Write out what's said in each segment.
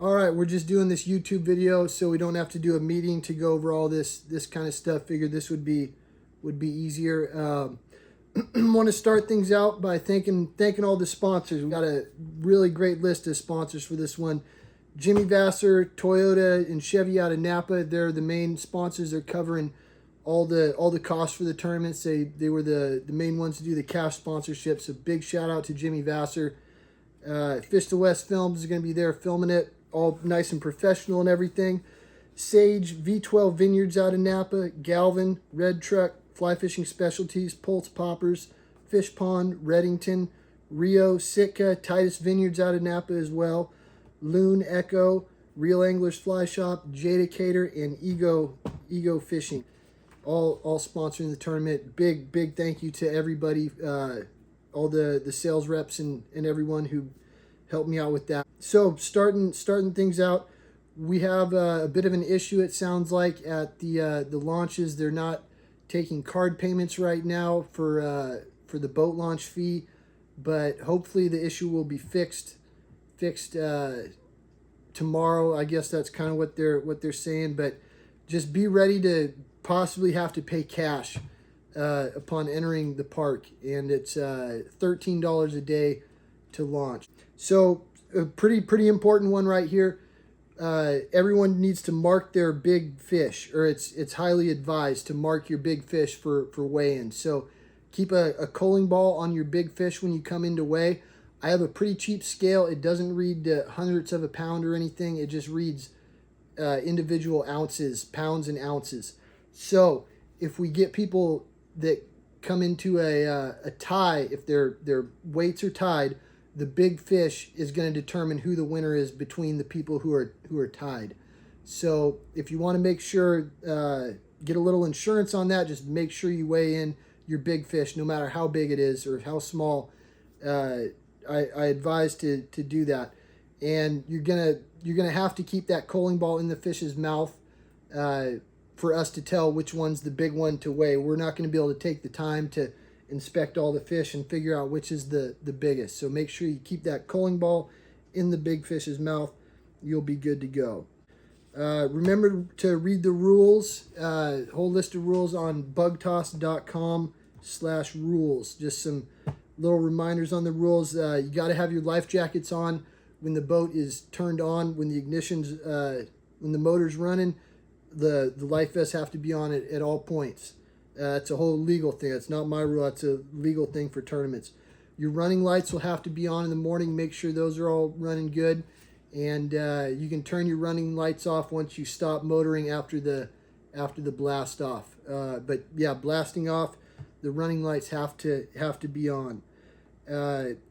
All right, we're just doing this YouTube video so we don't have to do a meeting to go over all this kind of stuff. Figured this would be easier. Want to start things out by thanking all the sponsors. We've got a really great list of sponsors for this one. Jimmy Vasser, Toyota, and Chevy out of Napa. They're the main sponsors. They're covering all the costs for the tournaments. They were the main ones to do the cash sponsorships. So big shout out to Jimmy Vasser. Fish to West Films is going to be there filming it, all nice and professional and everything. Sage, V12 Vineyards out of Napa, Galvin, Red Truck, Fly Fishing Specialties, Pulse Poppers, Fish Pond, Reddington, Rio, Sitka, Titus Vineyards out of Napa as well, Loon Echo, Real Anglers Fly Shop, Jadicator, and Ego Fishing, all sponsoring the tournament. Big thank you to everybody, all the sales reps and everyone who helped me out with that. So starting things out, we have a bit of an issue, it sounds like, at the launches. They're not taking card payments right now for the boat launch fee, but hopefully the issue will be fixed tomorrow. I guess that's kind of what they're saying, but just be ready to possibly have to pay cash upon entering the park, and it's $13 a day to launch. So a pretty important one right here. Everyone needs to mark their big fish, or it's highly advised to mark your big fish for weigh-in. So keep a culling ball on your big fish when you come into weigh. I have a pretty cheap scale. It doesn't read hundredths of a pound or anything. It just reads individual ounces, pounds and ounces. So if we get people that come into a tie, if their weights are tied, the big fish is going to determine who the winner is between the people who are tied. So if you want to make sure, get a little insurance on that, just make sure you weigh in your big fish, no matter how big it is or how small. I advise to do that. And you're gonna have to keep that culling ball in the fish's mouth for us to tell which one's the big one to weigh. We're not going to be able to take the time to inspect all the fish and figure out which is the biggest. So make sure you keep that culling ball in the big fish's mouth. You'll be good to go. Remember to read the rules, whole list of rules on bugtoss.com/rules. Just some little reminders on the rules. You got to have your life jackets on when the boat is turned on, when the ignition's, when the motor's running. The life vests have to be on it at all points. It's a whole legal thing. It's not my rule. It's a legal thing for tournaments. Your running lights will have to be on in the morning. Make sure those are all running good. And you can turn your running lights off once you stop motoring after the blast off. But yeah, blasting off, the running lights have to be on.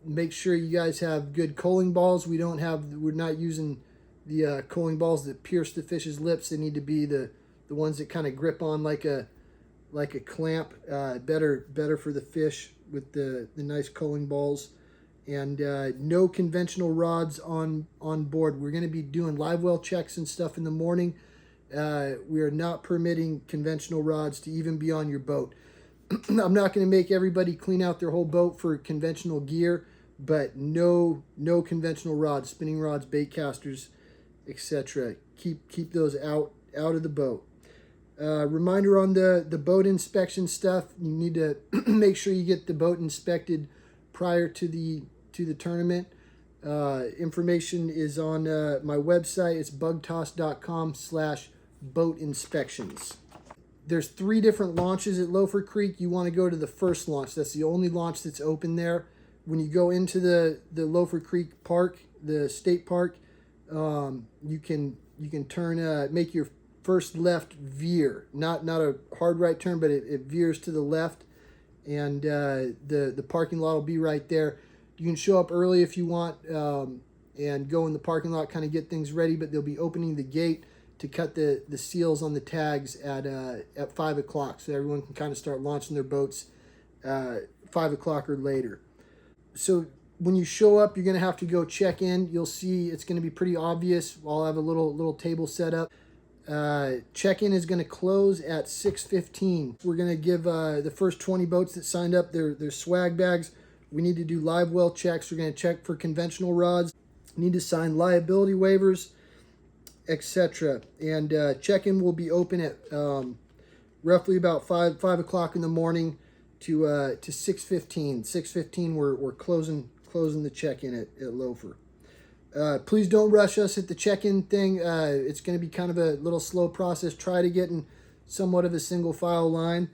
Make sure you guys have good culling balls. We're not using the culling balls that pierce the fish's lips. They need to be the ones that kind of grip on like a clamp. Better for the fish with the nice culling balls. And no conventional rods on board. We're going to be doing live well checks and stuff in the morning. We are not permitting conventional rods to even be on your boat. I'm not going to make everybody clean out their whole boat for conventional gear, but no conventional rods, spinning rods, bait casters, etc. Keep those out of the boat. Reminder on the boat inspection stuff. You need to make sure you get the boat inspected prior to the tournament. Information is on my website. It's bugtoss.com/boat inspections. There's 3 different launches at Loafer Creek. You want to go to the first launch. That's the only launch that's open there. When you go into the Loafer Creek Park, the state park, you can turn, make your first left veer. Not a hard right turn, but it veers to the left, and the parking lot will be right there. You can show up early if you want and go in the parking lot, kind of get things ready, but they'll be opening the gate to cut the seals on the tags at 5 o'clock, so everyone can kind of start launching their boats 5 o'clock or later. So when you show up, you're going to have to go check in. You'll see it's going to be pretty obvious. I'll have a little table set up. Check-in is going to close at 6:15. We're going to give the first 20 boats that signed up their swag bags. We need to do live well checks. We're going to check for conventional rods. We need to sign liability waivers. etc. And check-in will be open at roughly about 5 o'clock in the morning to 6:15. 6:15 we're closing the check-in at Loafer. Please don't rush us at the check-in thing. It's going to be kind of a little slow process. Try to get in somewhat of a single file line,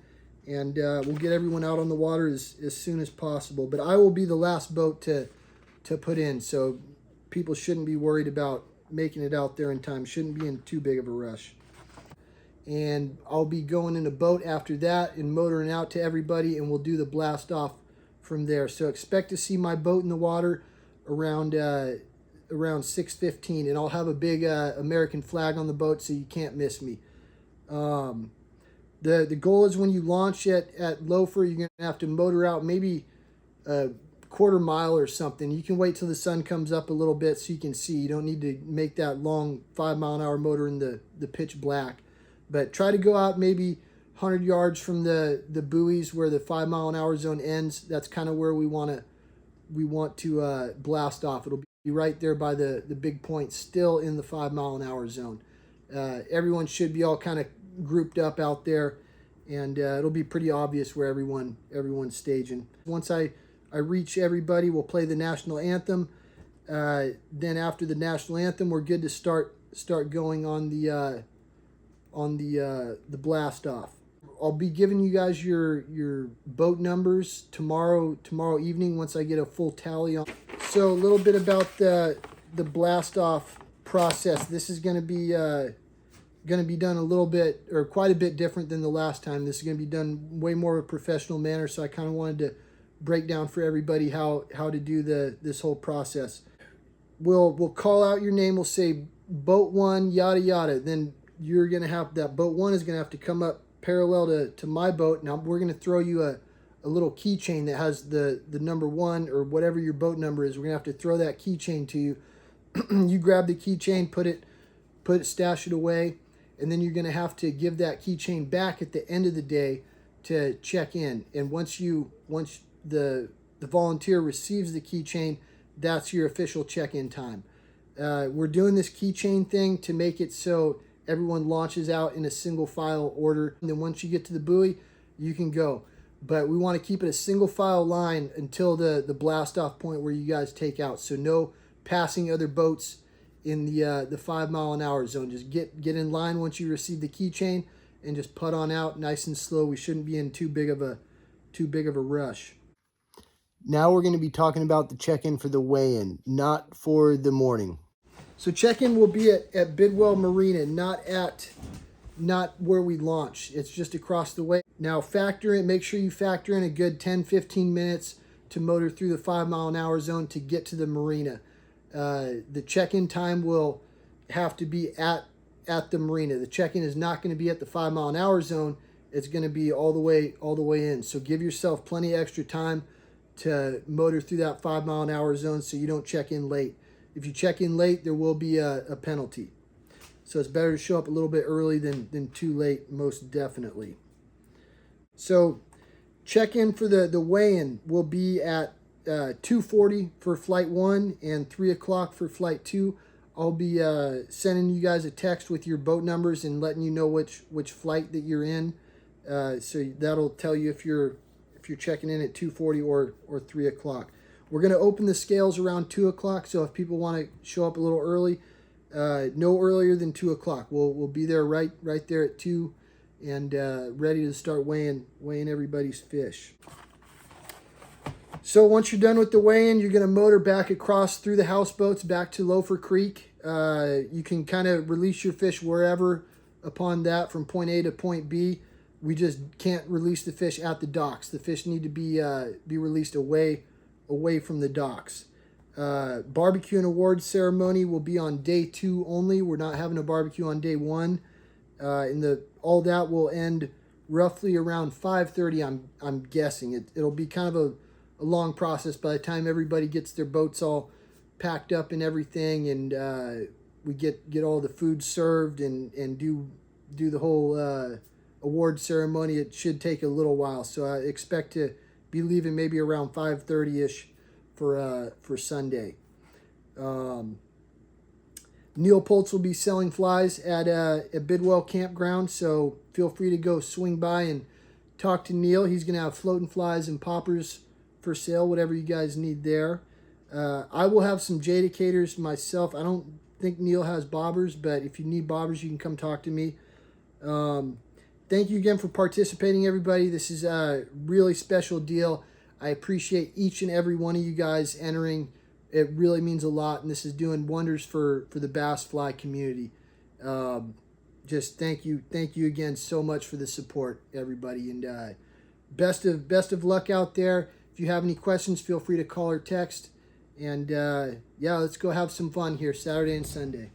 and we'll get everyone out on the water as soon as possible. But I will be the last boat to put in, so people shouldn't be worried about making it out there in time. Shouldn't be in too big of a rush. And I'll be going in a boat after that and motoring out to everybody, and we'll do the blast off from there. So expect to see my boat in the water around 6:15, and I'll have a big American flag on the boat, so you can't miss me. The goal is when you launch at Loafer, you're going to have to motor out maybe a quarter mile or something. You can wait till the sun comes up a little bit so you can see. You don't need to make that long 5-mile-an-hour motor in the pitch black. But try to go out maybe 100 yards from the buoys where the 5-mile-an-hour zone ends. That's kind of where we want to blast off. It'll be right there by the big point, still in the 5-mile-an-hour zone. Everyone should be all kind of grouped up out there, and it'll be pretty obvious where everyone's staging. Once I reach everybody, we'll play the national anthem. Then after the national anthem, we're good to start going on the blast off. I'll be giving you guys your boat numbers tomorrow evening once I get a full tally on. So a little bit about the blast off process. This is going to be done a little bit, or quite a bit different than the last time. This is going to be done way more of a professional manner. So I kind of wanted to break down for everybody how to do this whole process. We'll call out your name. We'll say boat 1, yada yada. Then you're going to have that boat 1 is going to have to come up parallel to my boat. Now we're going to throw you a little keychain that has the number 1 or whatever your boat number is. We're going to have to throw that keychain to you. You grab the keychain, put it, stash it away, and then you're going to have to give that keychain back at the end of the day to check in. And once the volunteer receives the keychain, that's your official check-in time. We're doing this keychain thing to make it so everyone launches out in a single file order. And then once you get to the buoy, you can go. But we want to keep it a single file line until the blast off point where you guys take out. So no passing other boats in the 5-mile-an-hour zone. Just get in line once you receive the keychain and just put on out nice and slow. We shouldn't be in too big of a rush. Now we're going to be talking about the check-in for the weigh-in, not for the morning. So check-in will be at Bidwell Marina, not where we launch. It's just across the way. Now make sure you factor in a good 10-15 minutes to motor through the 5-mile-an-hour zone to get to the marina. The check-in time will have to be at the marina. The check-in is not going to be at the 5-mile-an-hour zone. It's going to be all the way in. So give yourself plenty of extra time to motor through that 5-mile-an-hour zone so you don't check in late. If you check in late, there will be a penalty. So it's better to show up a little bit early than too late, most definitely. So check-in for the weigh-in will be at 2:40 for flight 1 and 3 o'clock for flight 2. I'll be sending you guys a text with your boat numbers and letting you know which flight that you're in. So that'll tell you if you're checking in at 2:40 or 3 o'clock. We're going to open the scales around 2 o'clock, so if people want to show up a little early, no earlier than 2 o'clock. We'll be there right there at 2 and ready to start weighing everybody's fish. So once you're done with the weigh-in, you're going to motor back across through the houseboats back to Loafer Creek. You can kind of release your fish wherever upon that from point A to point B. We just can't release the fish at the docks. The fish need to be released away from the docks. Barbecue and awards ceremony will be on day 2 only. We're not having a barbecue on day 1. All that will end roughly around 5:30. I'm guessing it'll be kind of a long process by the time everybody gets their boats all packed up and everything, and we get all the food served and do the whole award ceremony. It should take a little while, so I expect to be leaving maybe around 5:30ish for Sunday. Neil Poltz will be selling flies at Bidwell Campground, so feel free to go swing by and talk to Neil. He's going to have floating flies and poppers for sale, whatever you guys need there. I will have some jadicators myself. I don't think Neil has bobbers, but if you need bobbers, you can come talk to me. Thank you again for participating, everybody. This is a really special deal. I appreciate each and every one of you guys entering. It really means a lot, and this is doing wonders for the bass fly community. Just thank you again so much for the support, everybody, and best of luck out there. If you have any questions, feel free to call or text. And yeah, let's go have some fun here Saturday and Sunday.